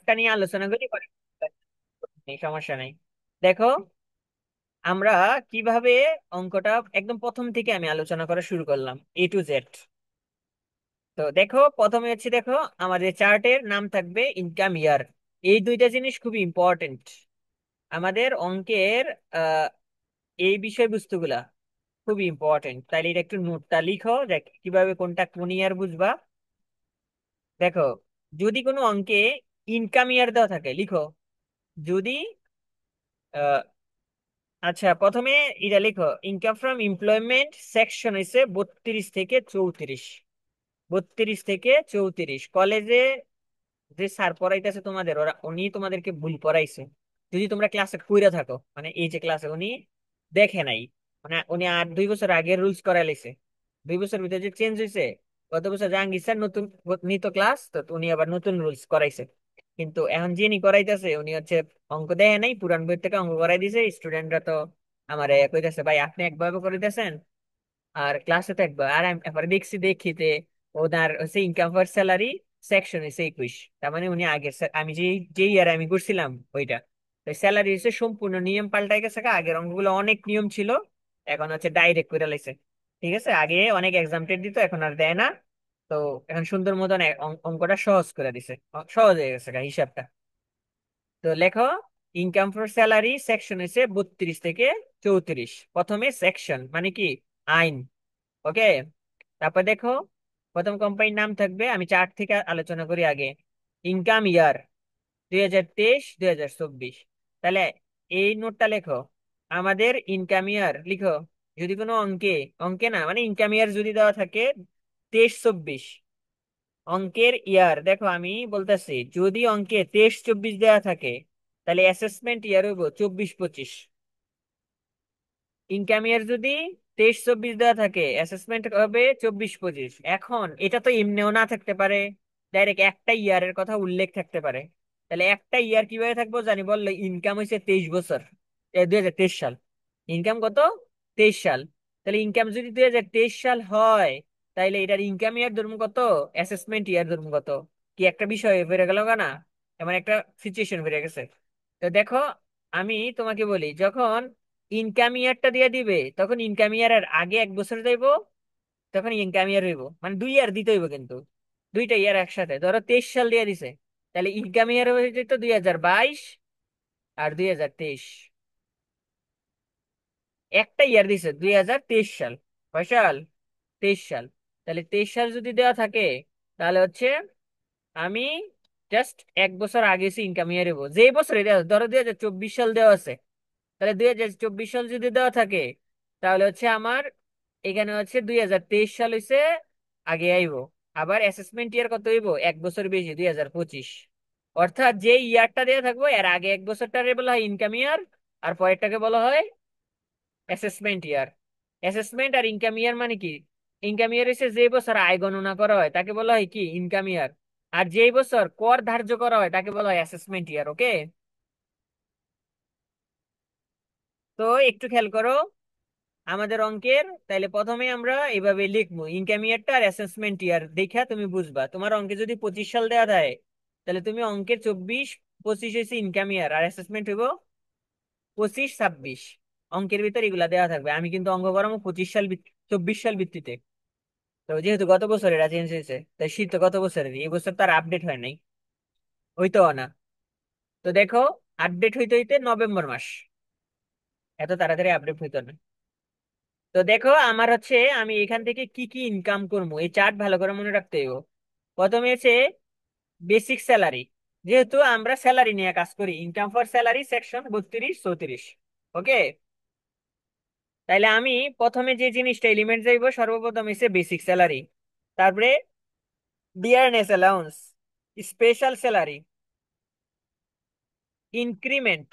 চার্টটা নিয়ে আলোচনা করি পরে। নেই, সমস্যা নেই। দেখো, আমরা কিভাবে অঙ্কটা একদম প্রথম থেকে আমি আলোচনা করা শুরু করলাম, A to Z। তো দেখো, প্রথমে হচ্ছে, দেখো আমাদের চার্টের নাম থাকবে ইনকাম ইয়ার। এই দুইটা জিনিস খুবই ইম্পর্টেন্ট আমাদের অঙ্কের। আহ এই বিষয়বস্তুগুলা খুবই ইম্পর্টেন্ট, তাইলে এটা একটু নোটটা লিখো যে কিভাবে কোনটা কোন ইয়ার বুঝবা। দেখো, যদি কোনো অঙ্কে ইনকাম ইয়ার দেওয়া থাকে, লিখো। যদি আহ, আচ্ছা, প্রথমে এটা লিখো, ইনকাম ফ্রম এমপ্লয়মেন্ট সেকশন হইছে 32 থেকে 34। 32 থেকে 34 কলেজে যে স্যার পড়াইতেছে তোমাদের, উনি তোমাদেরকে ভুল পড়াইছে। যদি তোমরা ক্লাসে কইরা থাকো, মানে এই যে ক্লাসে উনি দেখে নাই, মানে উনি আর 2 বছর আগে রুলস করাই লাইছে। 2 বছর ভিতরে যে চেঞ্জ হয়েছে, গত বছর জাহাঙ্গীর স্যার নতুন নিত ক্লাস, তো উনি আবার নতুন রুলস করাইছে। কিন্তু এখন যিনি করাইতেছে উনি হচ্ছে অঙ্ক দেখে নাই, পুরান বই থেকে অঙ্ক করাই দিছে। স্টুডেন্টরা তো আমার কইতেছে, ভাই আপনি একভাবে করে দিতেছেন আর ক্লাসে তো একবার। আর আমি এবার দেখছি, দেখিতে ওনার হচ্ছে ইনকাম ফর স্যালারি সেকশন হচ্ছে 21। তার মানে উনি আগে আমি যে যে ইয়ারে আমি করছিলাম ওইটা, তো স্যালারি হচ্ছে সম্পূর্ণ নিয়ম পাল্টাই গেছে গা। আগের অঙ্কগুলো অনেক নিয়ম ছিল, এখন হচ্ছে ডাইরেক্ট করে লাইছে। ঠিক আছে, আগে অনেক এক্সামটেড দিত, এখন আর দেয় না। তো এখন সুন্দর মতন অঙ্কটা সহজ করে দিছে, সহজ হয়ে গেছে গা হিসাবটা। তো লেখো, ইনকাম ফর স্যালারি সেকশন হচ্ছে 32 থেকে 34। প্রথমে সেকশন মানে কি, আইন। ওকে, তারপর দেখো, প্রথম কোম্পানির নাম থাকবে, আমি চার্ট থেকে আলোচনা করি আগে। ইনকাম ইয়ার 2023-2024। তাহলে এই নোটটা লেখো, আমাদের ইনকাম ইয়ার লিখো। যদি কোনো অঙ্কে, অঙ্কে না মানে ইনকাম ইয়ার যদি দেওয়া থাকে 23-24, অঙ্কের ইয়ার দেখো আমি বলতেছি, যদি অঙ্কে 23-24 দেওয়া থাকে, তাহলে অ্যাসেসমেন্ট ইয়ার হইব 24-25। ইনকাম ইয়ার যদি 23-24 দেওয়া থাকে, অ্যাসেসমেন্ট হবে 24-25। এখন এটা তো এমনিও না থাকতে পারে, ডাইরেক্ট একটা ইয়ারের কথা উল্লেখ থাকতে পারে। তাহলে একটা ইয়ার কিভাবে থাকবো জানি, বললো ইনকাম হয়েছে 23 বছর, 2023 সাল। ইনকাম কত? 23 সাল। তাহলে ইনকাম যদি 2023 সাল হয়, তাইলে এটার ইনকাম ইয়ার ধরবো কত, অ্যাসেসমেন্ট ইয়ার ধরবো কত। কি একটা বিষয় বেড়ে গেল না, এমন একটা সিচুয়েশন বেড়ে গেছে। তো দেখো, আমি তোমাকে বলি, যখন ইনকাম ইয়ারটা দিয়ে দিবে, তখন ইনকাম ইয়ারের আগে 1 বছর যাইব, তখন ইনকাম ইয়ার হইব, মানে 2 ইয়ার দিতে হইব কিন্তু। দুইটা ইয়ার একসাথে, ধরো 23 সাল দিয়ে দিছে, তাহলে ইনকাম ইয়ার হয়ে যেত 2022 আর 2023। একটা ইয়ার দিছে 2023 সাল। কয় সাল? 23 সাল। তাহলে 23 সাল যদি দেওয়া থাকে, তাহলে হচ্ছে আমি জাস্ট 1 বছর আগে ইনকাম ইয়ার হইব, যে বছরে দেওয়া আছে। ধরো 2024 সাল দেওয়া আছে, তাহলে 2024 সাল যদি দেওয়া থাকে, তাহলে হচ্ছে আমার এখানে হচ্ছে 2023 সাল হইছে আগে আইব। আবার অ্যাসেসমেন্ট ইয়ার কত হইব, 1 বছর বেশি, 2025। অর্থাৎ যে ইয়ারটা দেওয়া থাকবো এর আগে 1 বছরটারে বলা হয় ইনকাম ইয়ার, আর পরেরটাকে বলা হয় অ্যাসেসমেন্ট ইয়ার। অ্যাসেসমেন্ট আর ইনকাম ইয়ার মানে কি, ইনকাম ইয়ার হচ্ছে যে বছর আয় গণনা করা হয় তাকে বলা হয় কি, ইনকাম ইয়ার। আর যেই বছর কর ধার্য করা হয় তাকে বলা হয় অ্যাসেসমেন্ট ইয়ার। ওকে, তো একটু খেয়াল করো আমাদের অঙ্কের। তাইলে প্রথমে আমরা এইভাবে লিখবো, ইনকাম ইয়ারটা আর অ্যাসেসমেন্ট ইয়ার দেখা তুমি বুঝবা। তোমার অঙ্কে যদি 25 সাল দেওয়া থাকে, তাহলে তুমি অঙ্কের 24-25 হয়েছে ইনকাম ইয়ার, আর অ্যাসেসমেন্ট হইব 25-26। অঙ্কের ভিতর এগুলা দেওয়া থাকবে। আমি কিন্তু অঙ্ক করাবো 25 সাল 24 সাল ভিত্তিতে। তো যেহেতু গত বছর এটা চেঞ্জ হয়েছে, তাই শীত তো গত বছরের, এই বছর তার আপডেট হয় নাই, হইতো না। তো দেখো, আপডেট হইতে হইতে নভেম্বর মাস, এত তাড়াতাড়ি আপডেট হইতো না। তো দেখো, আমার হচ্ছে আমি এখান থেকে কি কি ইনকাম করবো, এই চার্ট ভালো করে মনে রাখতে হইব। প্রথমে হচ্ছে বেসিক স্যালারি, যেহেতু আমরা স্যালারি নিয়ে কাজ করি, income for salary section 32-34। Okay, তাইলে আমি প্রথমে যে জিনিসটা এলিমেন্ট যাইব, সর্বপ্রথম হচ্ছে বেসিক স্যালারি, তারপরে dearness allowance, special salary, increment.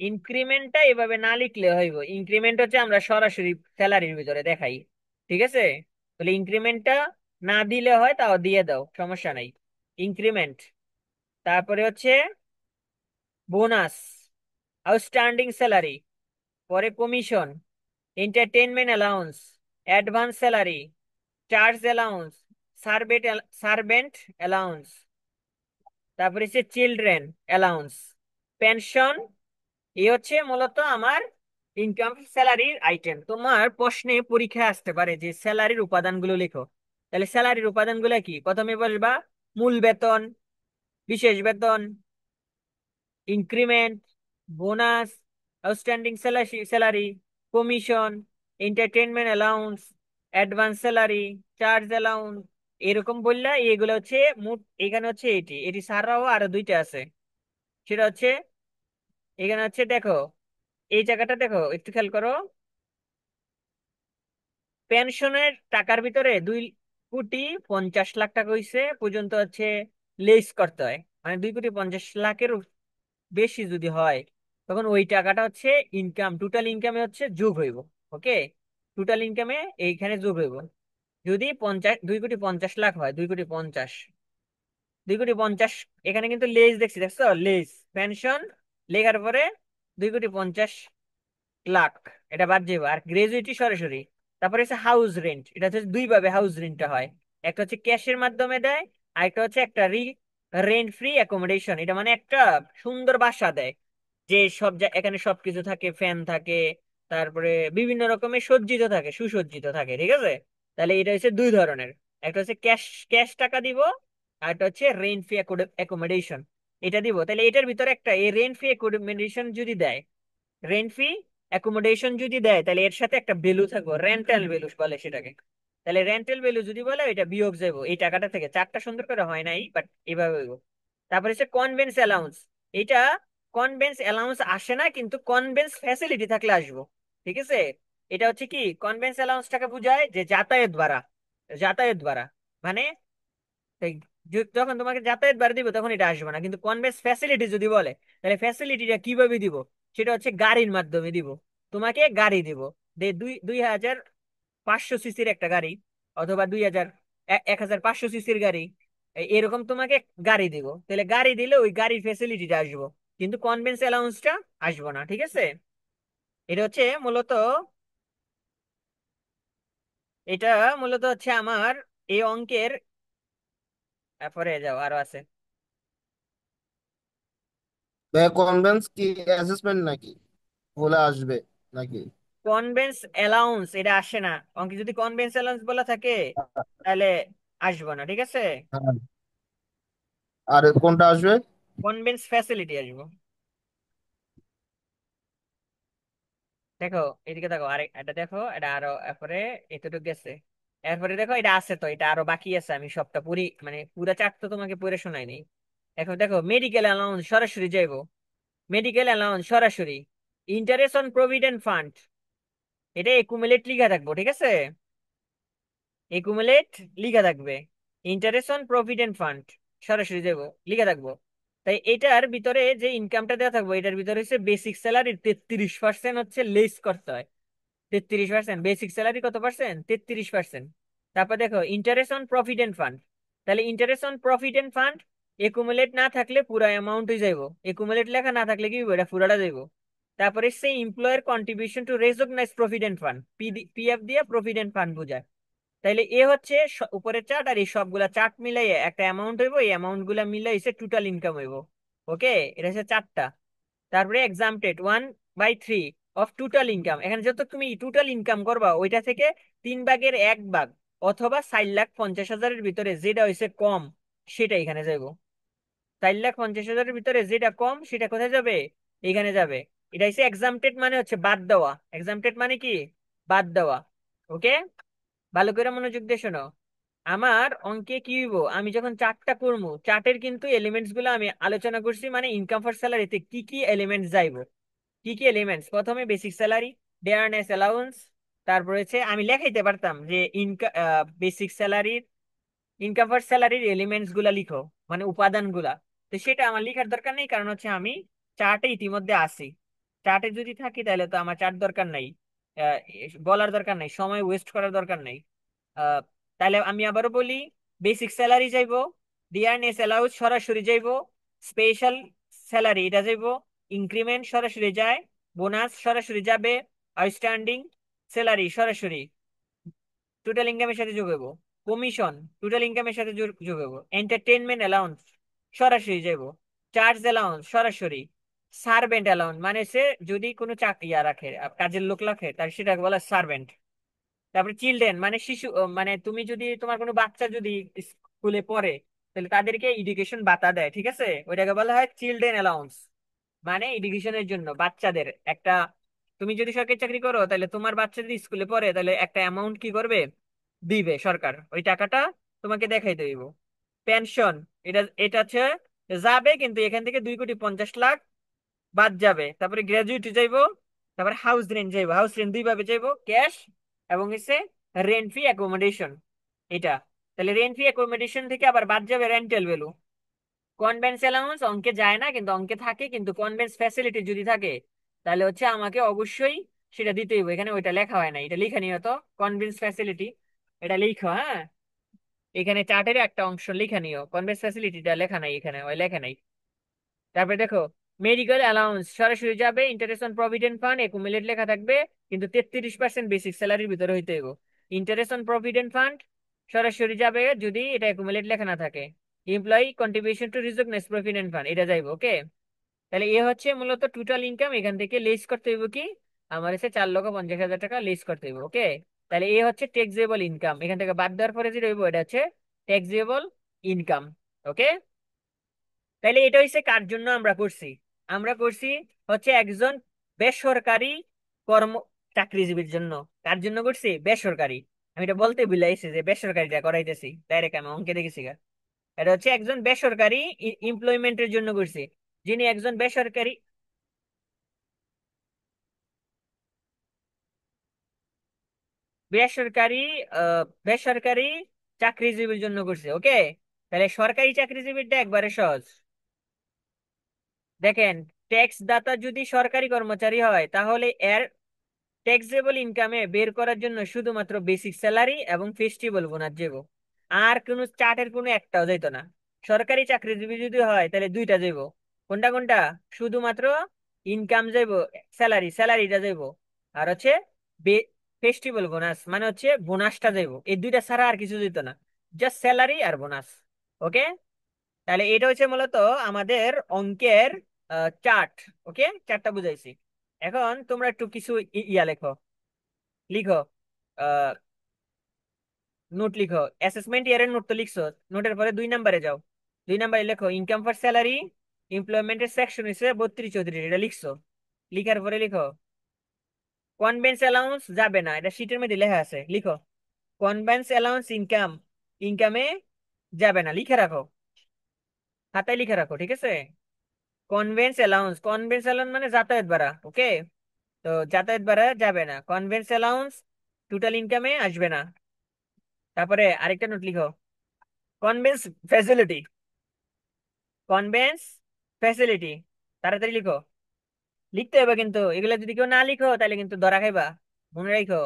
ইনক্রিমেন্টটা এভাবে না লিখলে হইব, ইনক্রিমেন্ট হচ্ছে আমরা সরাসরি স্যালারির ভিতরে দেখাই। ঠিক আছে, তাহলে ইনক্রিমেন্টটা না দিলে হয়, তাও দিয়ে দাও, সমস্যা নাই। ইনক্রিমেন্ট, তারপরে হচ্ছে বোনাস, আউটস্ট্যান্ডিং স্যালারি, পরে commission, entertainment allowance, advance salary, charge allowance, servant allowance. তারপরে হচ্ছে চিলড্রেন অ্যালাউন্স, পেনশন। এই হচ্ছে মূলত আমার ইনকাম স্যালারির আইটেম। তোমার প্রশ্নে পরীক্ষায় আসতে পারে যে স্যালারির উপাদানগুলো লিখো। তাহলে স্যালারির উপাদানগুলো কি? প্রথমে বলবা মূল বেতন, বিশেষ বেতন, increment, bonus, outstanding salary, commission, entertainment allowance, advance salary, charge allowance. এরকম বললা এগুলো হচ্ছে মোট। এখানে হচ্ছে এটি এটি ছাড়াও আরো দুইটা আছে। সেটা হচ্ছে এখানে হচ্ছে দেখো, এই জায়গাটা দেখো একটু খেয়াল করো। পেনশনের টাকার ভিতরে 2,50,00,000 টাকা হইছে পর্যন্ত হচ্ছে লেস করতে হয়। মানে 2,50,00,000 বেশি যদি হয়, তখন ওই টাকাটা হচ্ছে ইনকাম, টোটাল ইনকামে হচ্ছে যোগ হইব। ওকে, টোটাল ইনকামে এইখানে যোগ হইব। যদি 2,50,00,000 হয়, 2,50,00,000, 2,50,00,000, এখানে কিন্তু লেস দেখছি, দেখছো লেস পেনশন লেখার পরে 2,50,00,000 এটা বাদ যাবে। আর গ্রাজুইটি সরাসরি। তারপরে হচ্ছে হাউস রেন্ট, এটা হচ্ছে দুই ভাবে হাউস রেন্টটা হয়। একটা হচ্ছে ক্যাশের মাধ্যমে দেয়, আর একটা হচ্ছে একটা রেন্ট ফ্রি অ্যাকোমোডেশন। এটা মানে একটা সুন্দর বাসা দেয়, যে এখানে সবকিছু থাকে, ফ্যান থাকে, তারপরে বিভিন্ন রকমের সজ্জিত থাকে, সুসজ্জিত থাকে, ঠিক আছে। তাহলে এটা হচ্ছে দুই ধরনের। একটা হচ্ছে ক্যাশ ক্যাশ টাকা দিব, আর একটা হচ্ছে রেন্ট ফ্রি অ্যাকোমোডেশন, এটা দিব। তাহলে এটার ভিতরে একটা এই রেন্ট ফ্রি অ্যাকোমোডেশন যদি দেয়, রেন্ট ফ্রি অ্যাকোমোডেশন যদি দেয়, তাহলে এর সাথে একটা ভ্যালু থাকবে, রেন্টাল ভ্যালু বলে সেটাকে। তাহলে রেন্টাল ভ্যালু যদি বলে, এটা বিয়োগ যাবো এই টাকাটা থেকে। চারটা সুন্দর করে হয় নাই, বাট এভাবে হইবো। তারপরে হচ্ছে কনভেন্স অ্যালাউন্স। এটা কনভেন্স অ্যালাউন্স আসে না, কিন্তু কনভেন্স ফ্যাসিলিটি থাকলে আসবো, ঠিক আছে। এটা হচ্ছে কি, কনভেন্স অ্যালাউন্সটাকে বোঝায় যে যাতায়াত ভাড়া, যাতায়াত ভাড়া মানে তাই যখন তোমাকে যাতায়াত ভাড়া দিব তখন এটা আসবে না। কিন্তু কনভেন্স ফ্যাসিলিটি যদি বলে, তাহলে ফ্যাসিলিটিটা কিভাবে দিব? সেটা হচ্ছে গাড়ির মাধ্যমে দিব। তোমাকে গাড়ি দিব, 2,500 সিসির একটা গাড়ি, অথবা 1,500 সিসির গাড়ি, এরকম তোমাকে গাড়ি দিব। তাহলে গাড়ি দিলে ওই গাড়ির ফ্যাসিলিটিটা আসবো, কিন্তু কনভেন্স অ্যালাউন্সটা আসবো না, ঠিক আছে। এটা হচ্ছে মূলত, এটা মূলত হচ্ছে আমার এই অঙ্কের। পরে যাও, আরো আছে। কনভেন্স কি অ্যাসেসমেন্ট নাকি বলে আসবে নাকি? কনভেন্স অ্যালাউন্স এটা আসে না অঙ্কে, যদি কনভেন্স অ্যালাউন্স বলা থাকে তাহলে আসবো না, ঠিক আছে। হ্যাঁ। আর কোনটা আসবে? কনভেন্স ফ্যাসিলিটি আসবো। দেখো, এদিকে দেখো, আরে এটা দেখো, এটা আরো এরপরে এতটুকু গেছে। এরপরে দেখো এটা আছে, তো এটা আরো বাকি আছে। আমি সবটা পুরি মানে পুরা চার্ট তো তোমাকে পড়ে শোনাই নেই। এখন দেখো, মেডিকেল অ্যালাউন্স সরাসরি যাইবো, মেডিকেল অ্যালাউন্স সরাসরি। ইন্টারেস্ট অন প্রভিডেন্ট ফান্ড, এটা একুমুলেট লিখা থাকবো, ঠিক আছে, একুমুলেট লিখা থাকবে। ইন্টারেস্ট অন প্রভিডেন্ট ফান্ড সরাসরি দেবো, লিখা থাকবো। তাই এটার ভিতরে যে ইনকামটা দেওয়া থাকবো, এটার ভিতরে হচ্ছে বেসিক স্যালারির 33% হচ্ছে লেস করতে হয়। 33%, বেসিক স্যালারি কত পার্সেন্ট? 33%। তারপর দেখো ইন্টারেস্ট অন প্রভিডেন্ট ফান্ড, তাহলে interest on provident fund accumulate না থাকলে পুরো অ্যামাউন্টই যাইব, একুমুলেট লেখা না থাকলে কি হইবো? এটা পুরাটা যাইব। তারপরে সেই এমপ্লয়ের contribution to recognise provident fund, PF দিয়ে প্রভিডেন্ট ফান্ড বোঝায়। তাইলে এ হচ্ছে উপরের চার্ট, আর এই সবগুলা চার্ট মিলাইয়ে একটা অ্যামাউন্ট হইব, এই অ্যামাউন্ট গুলা মিলাইছে টোটাল ইনকাম হইব। ওকে, এটা হচ্ছে চারটা। তারপরে এক্সামটেড 1/3 অফ টোটাল ইনকাম, এখানে যত তুমি টোটাল ইনকাম করবা ওইটা থেকে 3/1 ভাগ, অথবা 4,50,000-এর ভিতরে যেটা হয়েছে কম সেটা এখানে যাইব। 4,50,000-এর ভিতরে যেটা কম সেটা কোথায় যাবে? এখানে যাবে। এটা হচ্ছে এক্সামটেড, মানে হচ্ছে বাদ দেওয়া। এক্সামটেড মানে কি? বাদ দেওয়া। ওকে, ভালো করে মনোযোগ দিয়ে শোনো। আমার অঙ্কে কি হইব, আমি যখন চার্টটা করবো, চার্টের কিন্তু এলিমেন্টস গুলো আমি আলোচনা করছি, মানে ইনকাম ফর স্যালারিতে কি কি এলিমেন্টস যাইব। কি কি এলিমেন্টস? প্রথমে বেসিক স্যালারি, ডেয়ারনেস অ্যালাউন্স। তারপর হচ্ছে আমি লেখাইতে পারতাম যে ইনকাম, বেসিক স্যালারির, ইনকাম ফর স্যালারির এলিমেন্টস গুলা লিখো, মানে উপাদান গুলা। তো সেটা আমার লিখার দরকার নেই, কারণ হচ্ছে আমি চার্টে ইতিমধ্যে আছি। চার্টে যদি থাকি তাহলে তো আমার চার্ট দরকার নাই, আহ, বলার দরকার নাই, সময় ওয়েস্ট করার দরকার নাই। আহ, তাহলে আমি আবারও বলি, বেসিক স্যালারি যাইবো, ডিআরএস অ্যালাউন্স সরাসরি যাইবো, স্পেশাল স্যালারি এটা যাইবো, ইনক্রিমেন্ট সরাসরি যায়, বোনাস সরাসরি যাবে, আউটস্ট্যান্ডিং স্যালারি সরাসরি টোটাল ইনকামের সাথে যোগ হইব, কমিশন টোটাল ইনকামের সাথে যোগ হইব, এন্টারটেনমেন্ট অ্যালাউন্স সরাসরি যাব। চার্জ অ্যালাউন্স সরাসরি। সার্ভেন্ট অ্যালাউন্স মানে সে যদি কোনো ইয়া রাখে, কাজের লোক রাখে, তার সেটাকে বলা সার্ভেন্ট। তারপরে চিলড্রেন মানে শিশু, মানে তুমি যদি তোমার কোনো বাচ্চা যদি স্কুলে পড়ে, তাহলে তাদেরকে এডুকেশন ভাতা দেয়, ঠিক আছে, ওইটাকে বলা হয় চিলড্রেন অ্যালাউন্স। মানে এডুকেশনের জন্য বাচ্চাদের একটা, তুমি যদি সরকারি চাকরি করো তাহলে তোমার বাচ্চা যদি স্কুলে পড়ে তাহলে একটা অ্যামাউন্ট কি করবে, দিবে সরকার, ওই টাকাটা তোমাকে দেখাই দেব। পেনশন, এটা এটা হচ্ছে যাবে, কিন্তু এখান থেকে 2,50,00,000 বাদ যাবে। তারপরে গ্রাজুইটি যাইবো। তারপরে হাউস রেন্ট যাইবো, হাউস রেন্ট দুই ভাবে যাইবো, ক্যাশ এবং হচ্ছে রেন্ট ফ্রি অ্যাকোমোডেশন। এটা, তাহলে রেন্ট ফ্রি অ্যাকোমোডেশন থেকে আবার বাদ যাবে রেন্টাল ভ্যালু। কনভেন্স অ্যালাউন্স অঙ্কে যায় না, কিন্তু অঙ্কে থাকে, কিন্তু কনভেন্স ফ্যাসিলিটি যদি থাকে তাহলে হচ্ছে আমাকে অবশ্যই সেটা দিতেই হবে। এখানে ওইটা লেখা হয় না, এটা লিখে নিও তো, কনভেন্স ফ্যাসিলিটি, এটা লিখো হ্যাঁ। এখানে চার্টের একটা অংশ লিখে নিও, কনভেন্স ফ্যাসিলিটিটা লেখা নাই এখানে, ওই লেখা নাই। তারপরে দেখো, মেডিকেল অ্যালাউন্স সরাসরি যাবে, interest on provident fund accumulate লেখা থাকবে, কিন্তু 33% বেসিক স্যালারির ভিতরে হইতে হবে। ইন্টারেস্ট অন প্রভিডেন্ট ফান্ড সরাসরি যাবে যদি এটা একুমুলেট লেখা না থাকে। Employee contribution to recognise provident fund এটা যাইব, ওকে। তাহলে এ হচ্ছে মূলত টোটাল ইনকাম, এখান থেকে লেস করতে হইব কি, আমার এসে 4,50,000 টাকা লেস করতে হইব, ওকে। তাহলে এ হচ্ছে ট্যাক্সেবল ইনকাম, এখান থেকে বাদ দেওয়ার পরে যেটা হইব এটা হচ্ছে ট্যাক্সেবল ইনকাম, ওকে। তাইলে এটা হচ্ছে কার জন্য আমরা করছি, আমরা করছি হচ্ছে একজন বেসরকারি কর্ম চাকরিজীবীর জন্য। কার জন্য করছি, বেসরকারি। আমি এটা বলতে ভুলাইছি যে বেসরকারিটা করাইতেছি, ডাইরেক্ট আমি অঙ্কে দেখেছি গা। এটা হচ্ছে একজন বেসরকারি এমপ্লয়মেন্টের জন্য করছি, যিনি একজন বেসরকারি, বেসরকারি বেসরকারি চাকরিজীবীর জন্য করছে, ওকে। তাহলে সরকারি চাকরিজীবীরটা একবারে সহজ। দেখেন, ট্যাক্স দাতা যদি সরকারি কর্মচারী হয় তাহলে এর ট্যাক্সেবল ইনকামে বের করার জন্য শুধুমাত্র বেসিক স্যালারি এবং ফেস্টিভ্যাল বোনাস যাবো, আর কোনো চার্টের কোনো একটাও যাইতো না। সরকারি চাকরিজীবী যদি হয় তাহলে দুইটা যাইবো। কোনটা কোনটা, শুধুমাত্র ইনকাম যাইবো, স্যালারিটা যাইবো, আর হচ্ছে ফেস্টিভ্যাল বোনাস মানে হচ্ছে বোনাসটা যাইবো, এই দুইটা ছাড়া আর কিছু যেত না, জাস্ট স্যালারি আর বোনাস, ওকে। তাহলে এটা হচ্ছে মূলত আমাদের অঙ্কের চার্ট, ওকে, চার্টটা বুঝাইছি। এখন তোমরা একটু কিছু ইয়া লেখো, লিখো, আহ নোট লিখো। অ্যাসেসমেন্ট ইয়ারের নোট তো লিখছো, নোটের পরে 2 নম্বরে যাও। 2 নম্বরে লেখো ইনকাম ফর স্যালারি, এমপ্লয়মেন্টের সেকশন হিসেবে 32-34 এটা লিখছো। লিখার পরে লিখো কনভেন্স অ্যালাউন্স যাবে না, এটা শীটের মধ্যে লেখা আছে, লিখো কনভেন্স অ্যালাউন্স ইনকাম, ইনকামে যাবে না, লিখে রাখো, খাতায় লিখে রাখো, ঠিক আছে। কনভেন্স অ্যালাউন্স মানে যাতায়াত ভাড়া, ওকে। তো যাতায়াত ভাড়া যাবে না, কনভেন্স অ্যালাউন্স টোটাল ইনকামে আসবে না। তারপরে আরেকটা নোট লিখো, কনভেন্স ফ্যাসিলিটি, কনভেন্স ফ্যাসিলিটি, তাড়াতাড়ি লিখো, লিখতে হবে কিন্তু, এগুলা যদি কেউ না লিখো তাহলে কিন্তু ধরা খাইবা। মনে রাখো,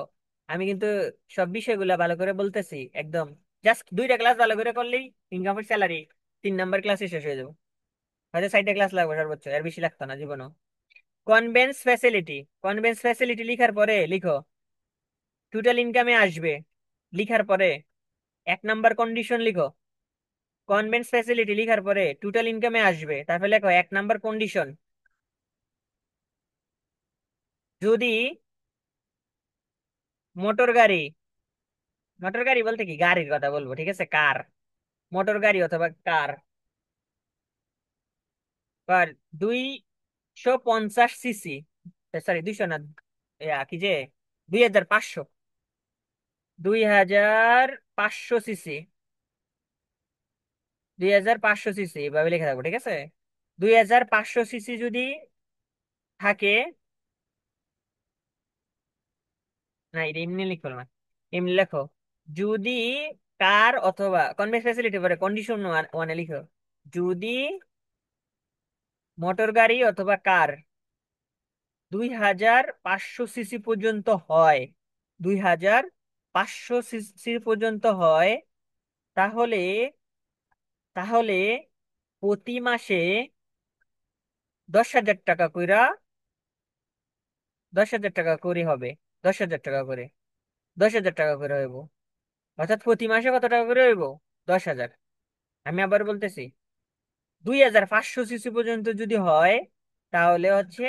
আমি কিন্তু সব বিষয়গুলা ভালো করে বলতেছি একদম। জাস্ট 2টা ক্লাস ভালো করে করলেই ইনকাম স্যালারি 3 নম্বর ক্লাসে শেষ হয়ে যাবো। হয়তো 4টা ক্লাস লাগবে সর্বোচ্চ, এর বেশি লাগতো না জীবনও। কনভেন্স ফ্যাসিলিটি, কনভেন্স ফ্যাসিলিটি লিখার পরে লিখো টোটাল ইনকামে আসবে, লিখার পরে 1 নম্বর কন্ডিশন লিখো, কনভেন্স ফ্যাসিলিটি লিখার পরে টোটাল ইনকামে আসবে, তারপরে লেখো 1 নম্বর কন্ডিশন, যদি মোটর গাড়ি, মোটর গাড়ি বলতে কি গাড়ির কথা বলবো, ঠিক আছে, কার, মোটর গাড়ি অথবা কার, আর 250 সিসি, সরি 200 না, কি যে 2,500, 2,500 সিসি, 2,500 সিসি এভাবে লিখে থাকবো, ঠিক আছে। 2,500 সিসি যদি থাকে, না এটা এমনি লিখো না, এমনি লেখো যদি কার অথবা কনভেন্স ফ্যাসিলিটি পরে কন্ডিশন ওয়ানে লিখো, যদি মোটর গাড়ি অথবা কার 2,500 সিসি পর্যন্ত হয়, 2,500 সিসি পর্যন্ত হয়, তাহলে তাহলে প্রতি মাসে 10,000 টাকা কইরা, 10,000 টাকা করে হবে, 10,000 টাকা করে, 10,000 টাকা করে হইব, অর্থাৎ প্রতি মাসে কত টাকা করে হইব, 10,000। আমি আবার বলতেছি, 2500 সিসি পর্যন্ত যদি হয়, তাহলে হচ্ছে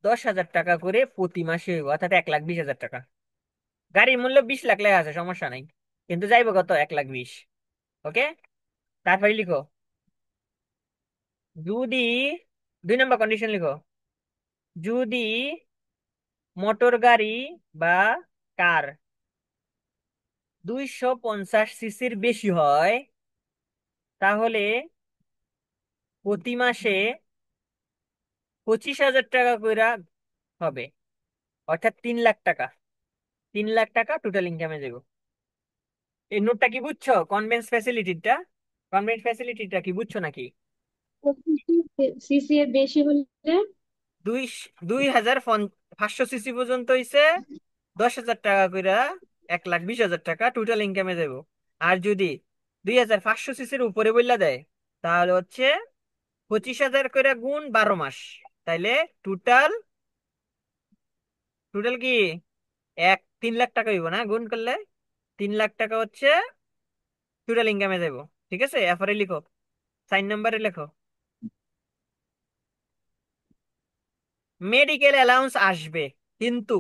10,000 টাকা করে প্রতি মাসে হইব, অর্থাৎ 1,20,000 টাকা। গাড়ির মূল্য 20 লাখ লেখা আছে, সমস্যা নাই, কিন্তু যাইবো কত? 1,20,000। ওকে, তারপরে লিখো, যদি 2 নম্বর কন্ডিশন লিখো, যদি মোটর গাড়ি বা কার 250 সিসির বেশি হয়, তাহলে প্রতি মাসে 25,000 টাকা করে হবে, অর্থাৎ 3 লাখ টাকা। 3 লাখ টাকা টোটাল ইনকামে যাব। এই নোটটা কি বুঝছো? কনভেন্স ফ্যাসিলিটিটা কি বুঝছো নাকি? 25 সিসি এর বেশি হলে? দুই 2,500 সিসি পর্যন্ত হইছে 10,000 টাকা করে, 1,20,000 টাকা টোটাল ইনকামে যাব। আর যদি 2,500 সিসির উপরে বললা দেয়, তাহলে হচ্ছে 25,000 করে গুণ 12 মাস, তাইলে টোটাল টোটাল কি 3 লাখ টাকা হইব না গুণ করলে? 3 লাখ টাকা হচ্ছে টোটাল ইনকামে যাব। ঠিক আছে, এরপরে লিখো, 4 নম্বরে লেখো, মেডিকেল অ্যালাউন্স আসবে, কিন্তু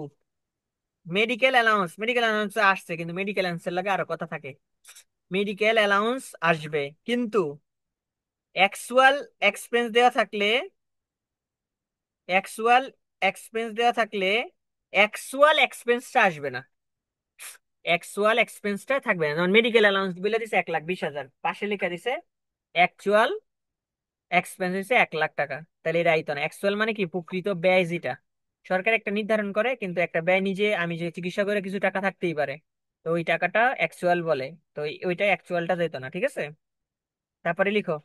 মেডিকেল অ্যালাউন্স আসছে, কিন্তু মেডিকেল অ্যালাউন্সের লাগে আরো কথা থাকে। মেডিকেল অ্যালাউন্স আসবে, কিন্তু অ্যাকচুয়াল এক্সপেন্স দেওয়া থাকলে অ্যাকচুয়াল এক্সপেন্স দেওয়া থাকলে অ্যাকচুয়াল এক্সপেন্সটা আসবে না। অ্যাকচুয়াল এক্সপেন্সটা থাকবে না। যেমন মেডিকেল অ্যালাউন্স বলে দিছে 1,20,000, পাশে লেখা দিছে অ্যাকচুয়াল এক্সপেন্স হচ্ছে 1 লাখ টাকা। তাহলে এটা আইতো না। অ্যাকচুয়াল মানে কি? প্রকৃত ব্যয় যেটা সরকার একটা নির্ধারণ করে, কিন্তু একটা ব্যয় নিজে আমি যে চিকিৎসা করে কিছু টাকা থাকতেই পারে, তো ওই টাকাটা অ্যাকচুয়াল বলে। তো ওইটা অ্যাকচুয়ালটা যেত না। ঠিক আছে, তারপরে লিখো,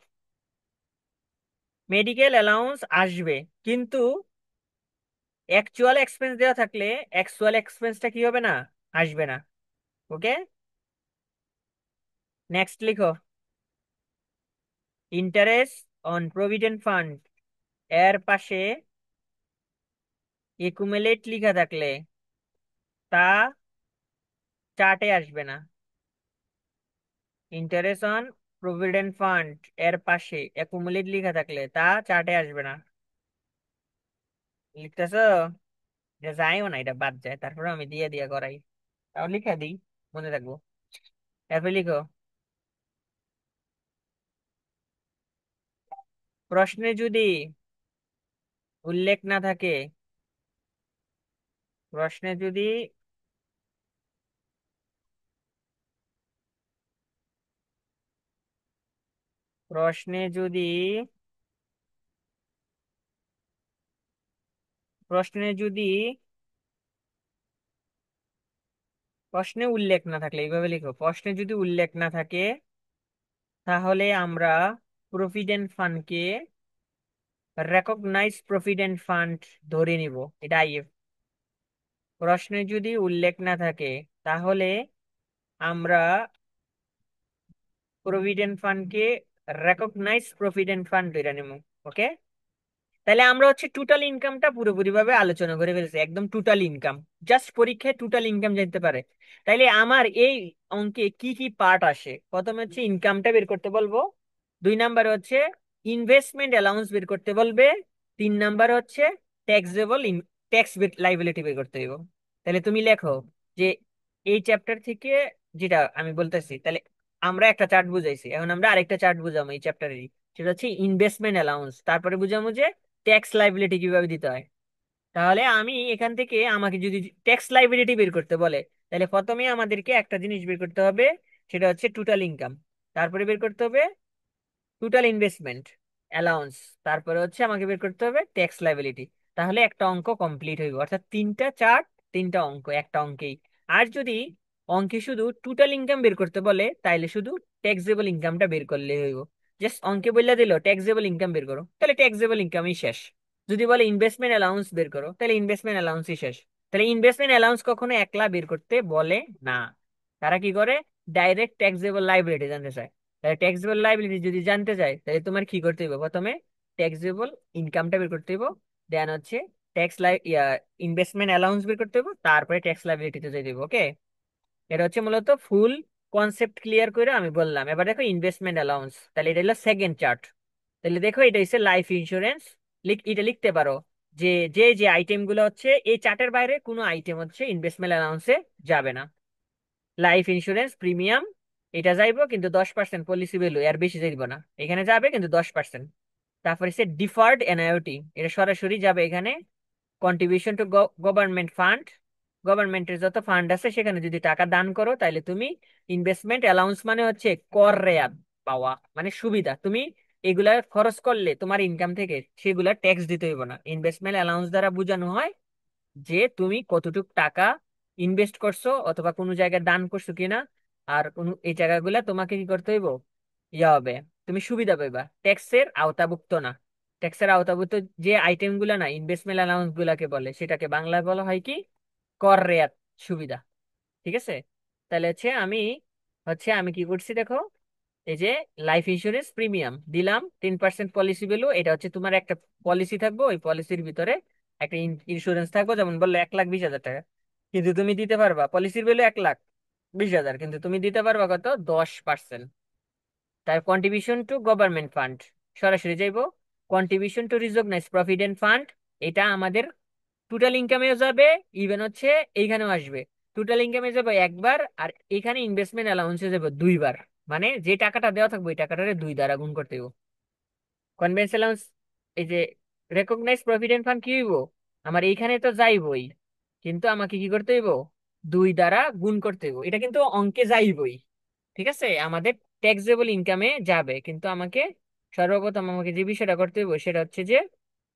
মেডিকেল অ্যালাউন্স আসবে, কিন্তু অ্যাকচুয়াল এক্সপেন্স দেওয়া থাকলে অ্যাকচুয়াল এক্সপেন্সটা কি হবে না? আসবে না। ওকে, নেক্সট লিখো, ইন্টারেস্ট অন প্রভিডেন্ট ফান্ড এর পাশে একুমুলেট লিখা থাকলে তা চার্টে আসবে না। ইন্টারেস্ট অন প্রভিডেন্ট ফান্ড এর পাশে একুমুলেট লিখা থাকলে তা চার্টে আসবে না। লিখতেছো? এটা যাইও না, এটা বাদ যায়, তারপরে আমি দিয়ে দিয়ে করাই। তাও লিখে দিই, মনে রাখবো। এরপর লিখো, প্রশ্নে যদি উল্লেখ না থাকে, প্রশ্নে যদি প্রশ্নে যদি প্রশ্নে যদি প্রশ্নে উল্লেখ না থাকলে, এইভাবে লিখো, প্রশ্নে যদি উল্লেখ না থাকে, তাহলে আমরা প্রভিডেন্ট ফান্ডকে রেকগনাইজ প্রভিডেন্ট ফান্ড ধরে নিব। এটা আইএফ। প্রশ্নে যদি উল্লেখ না থাকে, তাহলে আমরা প্রভিডেন্ট ফান্ডকে রেকগনাইজ প্রভিডেন্ট ফান্ড ধরে নিব। ওকে, তাহলে আমরা হচ্ছে টোটাল ইনকামটা পুরোপুরি ভাবে আলোচনা করে ফেলছি, একদম টোটাল ইনকাম। জাস্ট পরীক্ষায় টোটাল ইনকাম জানতে পারে। তাইলে আমার এই অঙ্কে কি কি পার্ট আসে? প্রথমে হচ্ছে ইনকামটা বের করতে বলবো, 2 নাম্বার হচ্ছে ইনভেস্টমেন্ট অ্যালাউন্স বের করতে বলবে, 3 নাম্বার হচ্ছে ট্যাক্সেবল ট্যাক্স লাইবিলিটি বের করতে হইব। তাহলে তুমি লেখো যে এই চ্যাপ্টার থেকে যেটা আমি বলতেছি, তাহলে আমরা একটা চার্ট বুঝাইছি, এখন আমরা আরেকটা চার্ট বুঝাবো এই চ্যাপ্টারেরই। সেটা হচ্ছে ইনভেস্টমেন্ট অ্যালাউন্স, তারপরে বুঝাবো যে ট্যাক্স লাইবিলিটি কিভাবে দিতে হয়। তাহলে আমি এখান থেকে আমাকে যদি ট্যাক্স লাইবিলিটি বের করতে বলে, তাহলে প্রথমে আমাদেরকে একটা জিনিস বের করতে হবে, সেটা হচ্ছে টোটাল ইনকাম। তারপরে বের করতে হবে টোটাল ইনভেস্টমেন্ট অ্যালাউন্স। তারপরে হচ্ছে আমাকে বের করতে হবে ট্যাক্স লাইবিলিটি। তাহলে একটা অঙ্ক কমপ্লিট হইব, অর্থাৎ 3টা চার্ট, 3টা অঙ্ক একটা অঙ্কেই। আর যদি অঙ্কে শুধু টোটাল ইনকাম বের করতে বলে, তাইলে শুধু ট্যাক্সেবল ইনকামটা বের করলে হইব। জাস্ট অঙ্কে বললে দিল ট্যাক্সেবল ইনকাম বের করো, তাহলে ট্যাক্সেবল ইনকামই শেষ। যদি বলে ইনভেস্টমেন্ট অ্যালাউন্স বের করো, তাহলে ইনভেস্টমেন্ট অ্যালাউন্সই শেষ। তাহলে ইনভেস্টমেন্ট অ্যালাউন্স কখনো একলা বের করতে বলে না। তারা কি করে? ডাইরেক্ট ট্যাক্সেবল লাইবিলিটি জানতে চায়। তাহলে ট্যাক্সেবল লাইবিলিটি যদি জানতে চাই, তাহলে তোমার কি করতে হবে? প্রথমে ট্যাক্সেবল ইনকামটা বের করতে হবে, দেন হচ্ছে ট্যাক্স ইনভেস্টমেন্ট অ্যালাউন্স বের করতে হবে, তারপরে ট্যাক্স লাইবিলিটিতে যেতে হবে। ওকে, এটা হচ্ছে মূলত ফুল কনসেপ্ট ক্লিয়ার করে আমি বললাম। এবার দেখো ইনভেস্টমেন্ট অ্যালাউন্স, তাহলে এটা হলো সেকেন্ড চার্ট। তাহলে দেখো এটা হচ্ছে লাইফ ইন্স্যুরেন্স। এটা লিখতে পারো যে যে যে আইটেম গুলো হচ্ছে এই চার্টের বাইরে কোনো আইটেম হচ্ছে ইনভেস্টমেন্ট অ্যালাউন্সে যাবে না। লাইফ ইন্স্যুরেন্স প্রিমিয়াম এটা যাইবো, কিন্তু 10% পলিসি ভ্যালু, এর বেশি যাইব না, এখানে যাবে কিন্তু 10%। তারপর হচ্ছে ডিফার্ড এনআইওটি, এটা সরাসরি যাবে এখানে। কন্ট্রিবিউশন টু গভর্নমেন্ট ফান্ড, গভর্নমেন্টের যত ফান্ড আছে সেখানে যদি টাকা দান করো তাহলে তুমি ইনভেস্টমেন্ট অ্যালাউন্স মানে হচ্ছে কর রেয়াত পাওয়া, মানে সুবিধা। তুমি এগুলা খরচ করলে তোমার ইনকাম থেকে সেগুলা ট্যাক্স দিতে হইব না। ইনভেস্টমেন্ট অ্যালাউন্স দ্বারা বোঝানো হয় যে তুমি কতটুক টাকা ইনভেস্ট করছো অথবা কোনো জায়গায় দান করছো কিনা, আর কোন এই জায়গাগুলা তোমাকে কি করতে হইব, ইয়া হবে, তুমি সুবিধা পাইবা, ট্যাক্সের আওতাভুক্ত না। ট্যাক্সের আওতাভুক্ত যে আইটেম গুলা না ইনভেস্টমেন্ট অ্যালাউন্স গুলাকে বলে, সেটাকে বাংলায় বলা হয় কি, কর রেয়াত সুবিধা। ঠিক আছে। তাহলে আমি কি করছি দেখো, এই যে লাইফ ইন্স্যুরেন্স প্রিমিয়াম দিলাম 10% পলিসি ভ্যালু, এটা হচ্ছে তোমার একটা পলিসি থাকবো, ওই পলিসির ভিতরে একটা ইন্স্যুরেন্স থাকবো, যেমন বললো 1,20,000 টাকা, কিন্তু তুমি দিতে পারবা, পলিসির ভ্যালু 1,20,000, কিন্তু তুমি দিতে পারবা কত, 10%। তার কন্ট্রিবিউশন টু গভর্নমেন্ট ফান্ড সরাসরি যাইবো। Contribution to recognise provident fund, এটা আমাদের টোটাল ইনকামেও যাবে, ইভেন হচ্ছে এইখানেও আসবে। টোটাল ইনকামে যাবে একবার, আর এখানে ইনভেস্টমেন্ট অ্যালাউন্সে যাবে দুইবার। মানে যে টাকাটা দেওয়া থাকবে ওই টাকাটারে দুই দ্বারা গুণ করতে হবে। কনভেন্স অ্যালাউন্স, এই যে রেকগনাইজ প্রভিডেন্ট ফান্ড কি হইব, আমার এইখানে তো যাইবই, কিন্তু আমাকে কি করতে হইব, দুই দ্বারা গুণ করতে হইব। এটা কিন্তু অঙ্কে যাইবই, ঠিক আছে, আমাদের ট্যাক্সেবল ইনকামে যাবে, কিন্তু আমাকে সর্বপ্রথম আমাকে যে বিষয়টা করতে হইব সেটা হচ্ছে যে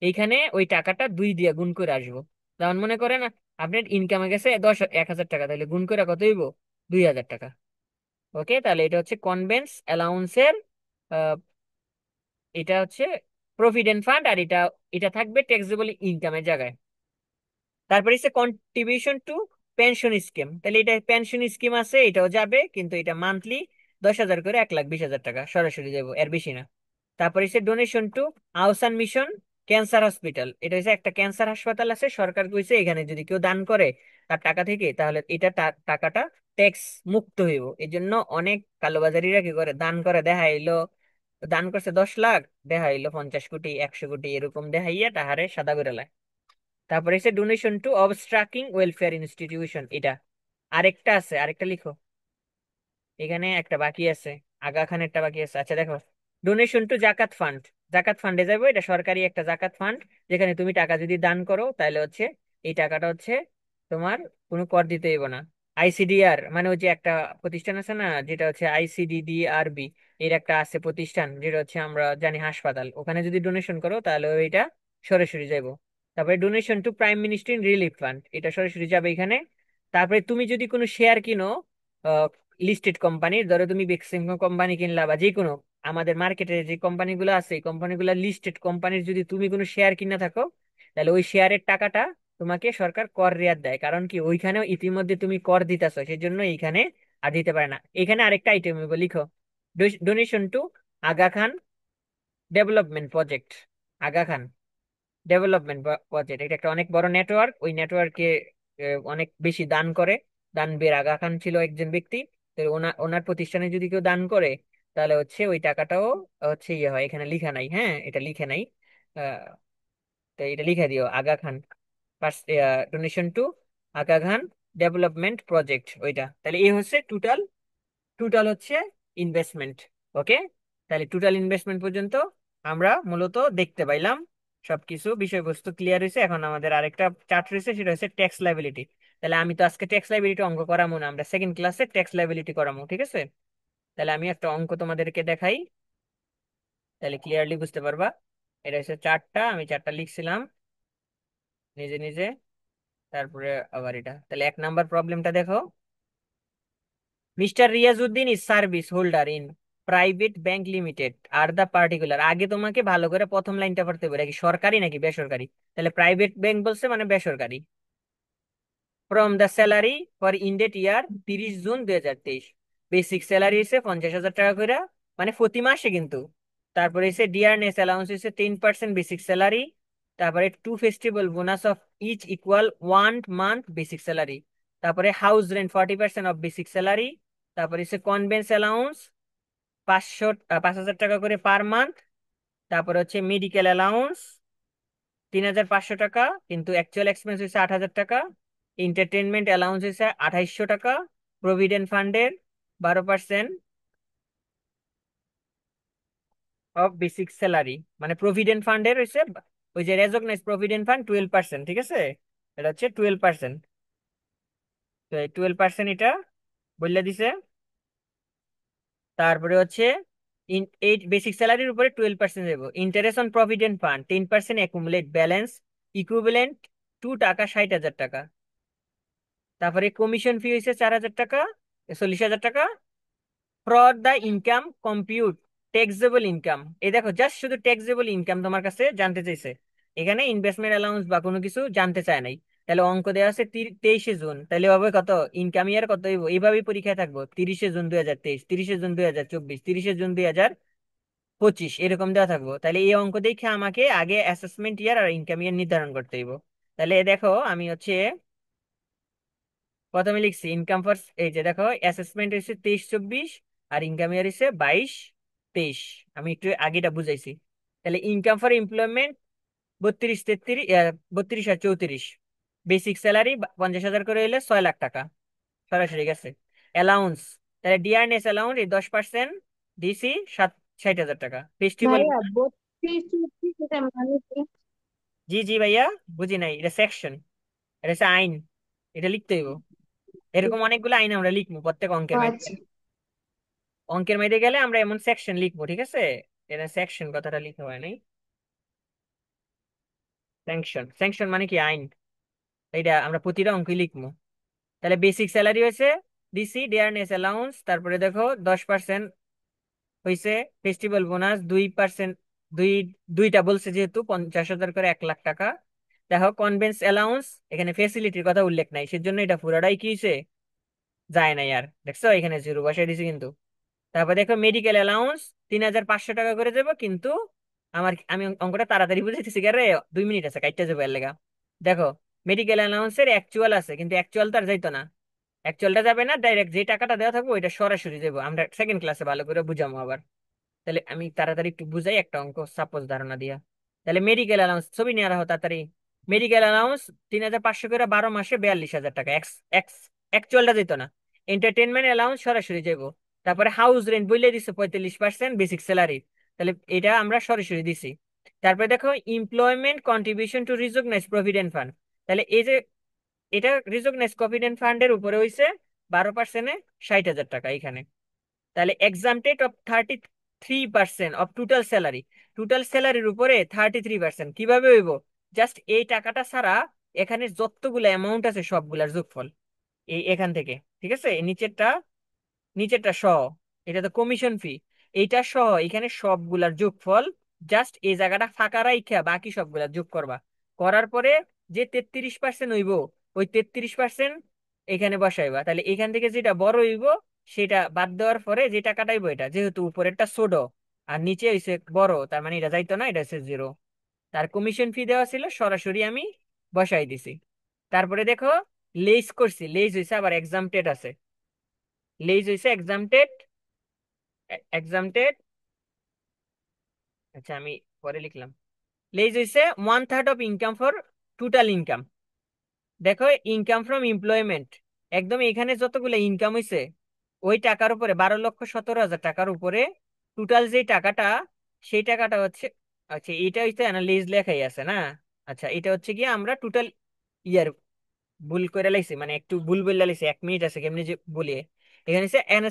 এইখানে ওই টাকাটা দুই দিয়ে গুণ করে আসবো। যেমন মনে করেন আপনার ইনকামে গেছে 1,000 টাকা, তাহলে গুণ করে কত হইব, 2,000 টাকা। ওকে, তাহলে এটা হচ্ছে কনভেন্স অ্যালাউন্সের, এটা হচ্ছে প্রভিডেন্ট ফান্ড, আর এটা এটা থাকবে ট্যাক্সেবল ইনকামের জায়গায়। তারপরে হচ্ছে কন্ট্রিবিউশন টু পেনশন স্কিম, তাহলে এটা পেনশন স্কিম আছে, এটাও যাবে, কিন্তু এটা মান্থলি 10,000 করে, 1,20,000 টাকা সরাসরি যাবো, এর বেশি না। তারপরে হচ্ছে donation to Ahsan mission cancer hospital, এটা হচ্ছে একটা ক্যান্সার হাসপাতাল আছে, সরকার কইছে এখানে যদি কেউ দান করে তার টাকা থেকে, তাহলে এটা টাকাটা ট্যাক্স মুক্ত হইব। এই জন্য অনেক কালোবাজারিরা কি করে, দান করে দেখা এলো, দান করছে 10 লাখ, দেখা এলো 50 কোটি, 100 কোটি, এরকম দেখাইয়া তাহারে সাদা করে লাই। তারপরে হচ্ছে ডোনেশন টু অবস্ট্রাকিং ওয়েলফেয়ার ইনস্টিটিউশন, এটা আরেকটা আছে, আরেকটা লিখো, এখানে একটা বাকি আছে, আগা খান একটা বাকি আছে। আচ্ছা দেখো, ডোনেশন টু জাকাত ফান্ড, জাকাত ফান্ডে যাবো, এটা সরকারি একটা জাকাত ফান্ড, যেখানে তুমি টাকা যদি দান করো তাহলে হচ্ছে এই টাকাটা হচ্ছে তোমার কোনো কর দিতে হইব না। আইসিডিআর মানে ওই যে একটা প্রতিষ্ঠান আছে না, যেটা হচ্ছে আইসিডিডিআরবি, এর একটা আছে প্রতিষ্ঠান, যেটা হচ্ছে আমরা জানি হাসপাতাল, ওখানে যদি ডোনেশন করো তাহলে ওইটা সরাসরি যাইবো। তারপরে donation to prime minister relief fund, এটা সরাসরি যাবে এখানে। তারপরে তুমি যদি কোনো শেয়ার কিনো লিস্টেড কোম্পানির, ধরো তুমি বেক্সিম কোম্পানি কিনলা বা যে কোনো, আমাদের মার্কেটে যে কোম্পানিগুলো আছে এই কোম্পানিগুলো লিস্টেড কোম্পানির, যদি তুমি কোনো শেয়ার কিনে থাকো তাহলে ওই শেয়ারের টাকাটা তোমাকে সরকার কর রেয়াত দেয়, কারণ কি ওইখানেও ইতিমধ্যে তুমি কর দিতেছো, সেই জন্য এইখানে আর দিতে পারে না। এখানে আরেকটা আইটেম লিখো, donation two Aga Khan development project. Aga Khan development project, এটা একটা অনেক বড় নেটওয়ার্ক, ওই নেটওয়ার্কে অনেক বেশি দান করে। দানবীর আগা খান ছিল একজন ব্যক্তি, তো ওনার ওনার প্রতিষ্ঠানে যদি কেউ দান করে তাহলে হচ্ছে ওই টাকাটাও হচ্ছে ইয়ে হয়, এখানে লিখা নাই, হ্যাঁ এটা লিখে নাই। আহ, তো এটা লিখে দিও, Aga Khan donation two Aga Khan development project, ওইটা। তাহলে এই হচ্ছে টোটাল, টোটাল হচ্ছে ইনভেস্টমেন্ট। ওকে, তাহলে টোটাল ইনভেস্টমেন্ট পর্যন্ত আমরা মূলত দেখতে পাইলাম, সবকিছু বিষয়বস্তু ক্লিয়ার হয়েছে। এখন আমাদের আরেকটা চার্ট রয়েছে, সেটা হচ্ছে ট্যাক্স লাইবিলিটি। তাহলে আমি তো আজকে ট্যাক্স লাইবিলিটি অঙ্ক করামো না, আমরা সেকেন্ড ক্লাসে ট্যাক্স লাইবিলিটি করামো, ঠিক আছে। তাহলে আমি একটা অঙ্ক তোমাদেরকে দেখাই, তাহলে ক্লিয়ারলি বুঝতে পারবা। এটা হচ্ছে চারটা, আমি চারটা লিখছিলাম নিজে নিজে, তারপরে আবার এটা। তাহলে 1 নাম্বার প্রবলেমটা দেখো, mister Riazuddin is service holder in private bank limited are the particular, আগে তোমাকে ভালো করে প্রথম লাইনটা পড়তে হবে, কি সরকারি নাকি বেসরকারি। তাহলে প্রাইভেট ব্যাংক বলছে মানে বেসরকারি। From the salary for ended year 30 June 2023, basic salary হচ্ছে 50,000 টাকা করে, মানে প্রতি মাসে কিন্তু। তারপরে হচ্ছে ডিয়ারনেস অ্যালাউন্স হচ্ছে 10% বেসিক স্যালারি। তারপরে two festival bonus of each equal 1 month basic salary. তারপরে house rent 40% of basic salary. তারপরে হচ্ছে কনভেন্স অ্যালাউন্স 500 5,000 টাকা করে পার মান্থ। তারপরে হচ্ছে মেডিকেল অ্যালাউন্স 3,500 টাকা, কিন্তু অ্যাকচুয়াল এক্সপেন্স হচ্ছে 8,000 টাকা। এন্টারটেনমেন্ট অ্যালাউন্স হচ্ছে 2,800 টাকা। প্রভিডেন্ট ফান্ডের 12% অফ বেসিক স্যালারি, মানে প্রভিডেন্ট ফান্ডের হচ্ছে ওই যে রেজগনাইজ প্রভিডেন্ট ফান্ড 12%, ঠিক আছে? এটা হচ্ছে 12%। তো 12% এটা বললে দিছে। তারপরে হচ্ছে এই বেসিক স্যালারির উপরে 12% দেবো। Interest on provident fund 10% accumulate balance equivalent to টাকা 60,000 টাকা। তারপরে কমিশন ফি হয়েছে 4,000 টাকা, 40,000 টাকা। Fraud the income compute taxable income, এই দেখো জাস্ট শুধু ট্যাক্সেবল ইনকাম তোমার কাছে জানতে চাইছে, এখানে ইনভেস্টমেন্ট অ্যালাউন্স বা কোনো কিছু জানতে চায় নাই। তাহলে অঙ্ক দেওয়া আছে 23শে জুন, তাহলে হবে কত? ইনকাম ইয়ার কত হইব? এইভাবেই পরীক্ষায় থাকবো, 30শে জুন 2023, 30শে জুন 2024, 30শে জুন 2025, এরকম দেওয়া থাকবো। তাহলে এই অঙ্ক দেখে আমাকে আগে অ্যাসেসমেন্ট ইয়ার আর ইনকাম ইয়ার নির্ধারণ করতে হইব। তাহলে দেখো আমি হচ্ছে প্রথমে লিখছি ইনকাম ফর, এই যে দেখো অ্যাসেসমেন্ট হচ্ছে 23-24, আর ইনকাম ইয়ার হচ্ছে 22-23। আমি একটু আগেটা বুঝাইছি। তাহলে ইনকাম ফর এমপ্লয়মেন্ট 32-33, 32 আর 34। বেসিক স্যালারি 50,000 করে হইলে 6 লাখ টাকা সরাসরি গেছে। অ্যালাউন্স, তাহলে ডিআরএনএস অ্যালাউন্স এই 10% দিছি 60,000 টাকা। ফেস্টিভ্যাল, ভাইয়া 32 34 এটা মানে কি? জি জি ভাইয়া, বুঝি নাই, এটা সেকশন, এটা হচ্ছে আইন, এটা লিখতে হইব। এরকম অনেকগুলো আইন আমরা লিখবো প্রত্যেক ও অঙ্কের মধ্যে। আচ্ছা। অঙ্কের মধ্যে গেলে আমরা এমন সেকশন লিখবো, ঠিক আছে? এটা সেকশন কথাটা লিখতে হয় নাই। স্যাংশন, স্যাংশন মানে কি? আইন। এইটা আমরা প্রতিটা অঙ্কে লিখবো। তাহলে বেসিক স্যালারি হয়েছে ডিসি ডিয়ারনেস অ্যালাউন্স, তারপরে দেখো 10% হয়েছে। ফেস্টিভ্যাল বোনাস 2%, দুই দুইটা বলছে যেহেতু 50,000 করে 1 লাখ টাকা। দেখো কনভেন্স অ্যালাউন্স, এখানে ফেসিলিটির কথা উল্লেখ নাই, সেজন্য এটা পুরোটাই কি হয়েছে, যায় নাই। আর দেখছো এখানে জিরো বসাই দিছি কিন্তু। তারপর দেখো মেডিকেল অ্যালাউন্স 3,500 টাকা করে দেবো, কিন্তু আমি অঙ্কটা তাড়াতাড়ি বুঝাইতেছি রে, 2 মিনিট আছে, কাইটটা যাবো এর লেগা। দেখো মেডিকেল অ্যালাউন্সের অ্যাকচুয়াল আছে, কিন্তু অ্যাকচুয়াল তো আর যাইতো না। অ্যাকচুয়ালটা যাবে না, ডাইরেক্ট যে টাকাটা দেওয়া থাকবে ওইটা সরাসরি যাবো, আমরা সেকেন্ড ক্লাসে ভালো করে বুঝাবো আবার। তাহলে আমি তাড়াতাড়ি একটু বুঝাই একটা অঙ্ক সাপোজ ধারণা দিয়া। তাহলে মেডিকেল অ্যালাউন্স ছবি নিয়ে রাখো তাড়াতাড়ি। মেডিকেল অ্যালাউন্স 3,500 করে 12 মাসে 42,000 টাকা, এক্স এক্স অ্যাকচুয়ালটা যেত না। এন্টারটেনমেন্ট অ্যালাউন্স সরাসরি যাবো। তারপরে হাউস রেন্ট বলে দিছে 45% বেসিক স্যালারি, তাহলে এটা আমরা সরাসরি দিছি। তারপরে দেখো employment contribution to recognise provident fund, তাহলে এই যে এটা রিকগনাইজ প্রভিডেন্ট ফান্ডের উপরে হইছে 12%-এ 60,000 টাকা এখানে। তাহলে exempted of 33% of total salary, total স্যালারির উপরে 33%, কিভাবে হইব? জাস্ট এই টাকাটা ছাড়া এখানে যতগুলো অ্যামাউন্ট আছে সবগুলার যোগফল এই এখান থেকে, ঠিক আছে? এই নিচেরটা, নিচেরটা সহ, এটা তো কমিশন ফি, এইটা সহ এখানে সবগুলার যোগফল। জাস্ট এই জায়গাটা ফাঁকা রাইখা বাকি সবগুলা যোগ করবা। করার পরে যে 33% হইব, ওই 33% এখানে বসাইবা। তাহলে এখান থেকে যেটা বড় হইব সেটা বাদ দেওয়ার পরে যে টাকাটা হইব, এটা যেহেতু উপরেরটা ছোট আর নিচে হইছে বড়, তার মানে এটা যাইতো না, এটা হচ্ছে জিরো। তার কমিশন ফি দেওয়া ছিল, সরাসরি আমি বসাই দিছি। তারপরে দেখো লেইস করছি, লেইস হইছে আবার এক্সামটেড আছে, লেইস হইছে এক্সামটেড, এক্সামটেড। আচ্ছা আমি পরে লিখলাম। লেইস হইছে 1/3 of income for total income. দেখো ইনকাম ফ্রম এমপ্লয়মেন্ট, একদম এখানে যতগুলো ইনকাম হইছে ওই টাকার উপরে 12,17,000 টাকার উপরে টোটাল যে টাকাটা, সেই টাকাটা হচ্ছে, আচ্ছা এটা হইছে অ্যানালিজ লেখাই আছে না। আচ্ছা এটা হচ্ছে কি আমরা টোটাল ইয়ার, ভুল করে লাইছি, মানে একটু ভুল বললে লাইছি, 1 মিনিট আছে কেমনি যে বলি। এখানে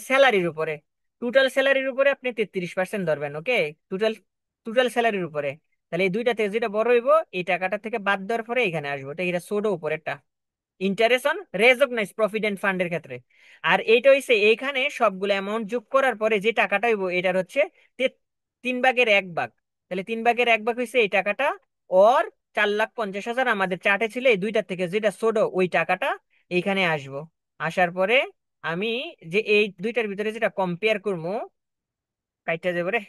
স্যালারির উপরে, টোটাল স্যালারির উপরে আপনি 33% ধরবেন, ওকে? টোটাল, টোটাল স্যালারির উপরে। তাহলে এই দুইটা থেকে যেটা বড় হইব এই টাকাটা থেকে বাদ দেওয়ার পরে এখানে আসবো, তো এটা ছোট উপরেরটা ইন্টারেস্ট অন রেকগনাইজ প্রভিডেন্ট ফান্ডের ক্ষেত্রে। আর এইটা হইছে এইখানে সবগুলো অ্যামাউন্ট যোগ করার পরে যে টাকাটা হইব এটার হচ্ছে 3/1 ভাগ। তাহলে 3/1 ভাগ হইছে এই টাকাটা। ওর 4,50,000 আমাদের চার্টে ছিল, এই দুইটার থেকে যেটা ছোট ওই টাকাটা এইখানে আসবো। আসার পরে আমি যে এই দুইটার ভিতরে যেটা কম্পেয়ার করবো, কাইটা যাবো রে।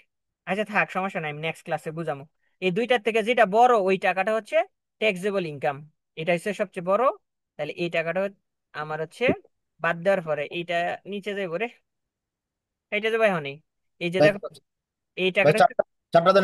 আচ্ছা থাক, সমস্যা নাই, আমি নেক্সট ক্লাসে বুঝামো। এই দুইটার থেকে যেটা বড় ওই টাকাটা হচ্ছে ট্যাক্সেবল ইনকাম, এটা হচ্ছে সবচেয়ে বড়। তাহলে এই টাকাটা আমার হচ্ছে বাদ দেওয়ার পরে এইটা নিচে যাবো রে, এইটা যাবো এখন। এই যে ভাই দেখো এই ভাই টাকাটা চাপটা চাপটা দেন।